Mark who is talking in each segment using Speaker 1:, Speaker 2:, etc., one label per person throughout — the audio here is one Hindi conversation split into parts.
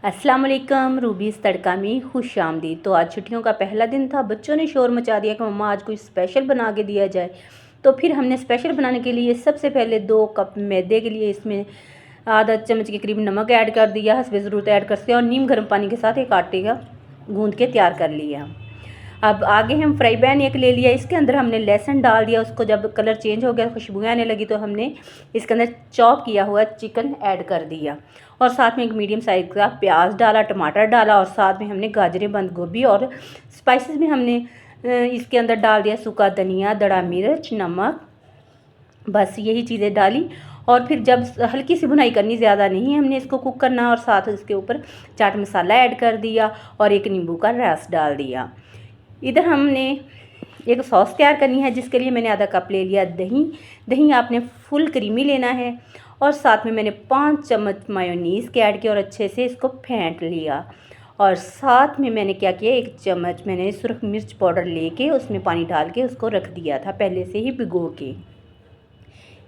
Speaker 1: अस्सलाम वालेकुम। रूबीज़ तड़का में खुश आमदीद। तो आज छुट्टियों का पहला दिन था। बच्चों ने शोर मचा दिया कि मम्मा आज कोई स्पेशल बना के दिया जाए। तो फिर हमने स्पेशल बनाने के लिए सबसे पहले 2 कप मैदे के लिए इसमें आधा चम्मच के करीब नमक ऐड कर दिया, हस्बे ज़रूरत ऐड कर दिया और नीम गर्म पानी के साथ एक आटे का गूँध के तैयार कर लिया। अब आगे हम फ्राई पैन एक ले लिया, इसके अंदर हमने लहसुन डाल दिया। उसको जब कलर चेंज हो गया, खुशबू आने लगी, तो हमने इसके अंदर चॉप किया हुआ चिकन ऐड कर दिया और साथ में एक मीडियम साइज़ का प्याज डाला, टमाटर डाला और साथ में हमने गाजरें, बंद गोभी और स्पाइसेस में हमने इसके अंदर डाल दिया सूखा धनिया, दड़ा मिर्च, नमक, बस यही चीज़ें डाली। और फिर जब हल्की सी भुनाई करनी, ज़्यादा नहीं हमने इसको कुक करना, और साथ इसके ऊपर चाट मसाला ऐड कर दिया और एक नींबू का रस डाल दिया। इधर हमने एक सॉस तैयार करनी है, जिसके लिए मैंने आधा कप ले लिया दही आपने फुल क्रीमी लेना है और साथ में मैंने 5 चम्मच मायोनीज़ के ऐड किया और अच्छे से इसको फेंट लिया। और साथ में मैंने क्या किया, 1 चम्मच मैंने सुरख मिर्च पाउडर लेके उसमें पानी डाल के उसको रख दिया था पहले से ही भिगो के।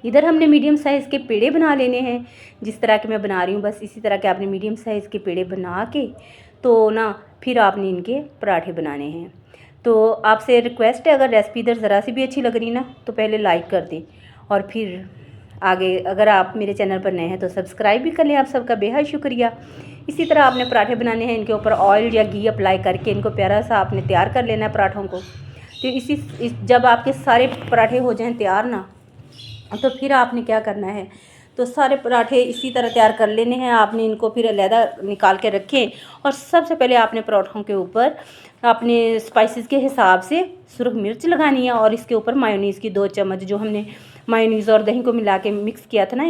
Speaker 1: इधर हमने मीडियम साइज़ के पेड़े बना लेने हैं, जिस तरह के मैं बना रही हूँ बस इसी तरह के आपने मीडियम साइज़ के पेड़े बना के तो ना फिर आपने इनके पराठे बनाने हैं। तो आपसे रिक्वेस्ट है, अगर रेसिपी इधर ज़रा सी भी अच्छी लग रही ना तो पहले लाइक कर दें और फिर आगे अगर आप मेरे चैनल पर नए हैं तो सब्सक्राइब भी कर लें। आप सबका बेहद शुक्रिया। इसी तरह आपने पराठे बनाने हैं, इनके ऊपर ऑयल या घी अप्लाई करके इनको प्यारा सा आपने तैयार कर लेना है पराठों को। तो जब आपके सारे पराठे हो जाएं तैयार ना, तो फिर आपने क्या करना है, तो सारे पराठे इसी तरह तैयार कर लेने हैं। आपने इनको फिर अलहदा निकाल के रखें और सबसे पहले आपने पराठों के ऊपर अपने स्पाइसेस के हिसाब से सुरख मिर्च लगानी है और इसके ऊपर मायोनीज़ की 2 चम्मच, जो हमने मायोनीज़ और दही को मिला के मिक्स किया था ना,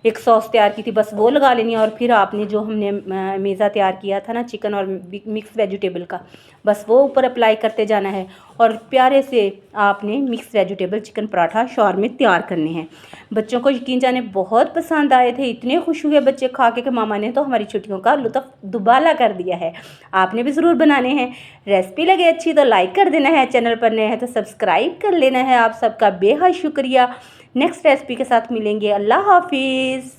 Speaker 1: एक सॉस तैयार की थी, बस वो लगा लेनी है। और फिर आपने जो हमने मेज़ा तैयार किया था ना चिकन और मिक्स वेजिटेबल का, बस वो ऊपर अप्लाई करते जाना है और प्यारे से आपने mix vegetable chicken paratha sure में तैयार करने हैं। बच्चों को यकीन जाने बहुत पसंद आए थे, इतने खुश हुए बच्चे खा के कि मामा ने तो हमारी छुट्टियों का लुत्फ़ दुबाला कर दिया है। आपने भी ज़रूर बनाने हैं। रेसिपी लगे अच्छी तो लाइक कर देना है, चैनल पर नए हैं तो सब्सक्राइब कर लेना है। आप सबका बेहद शुक्रिया। नेक्स्ट रेसिपी के साथ मिलेंगे। अल्लाह हाफिज़।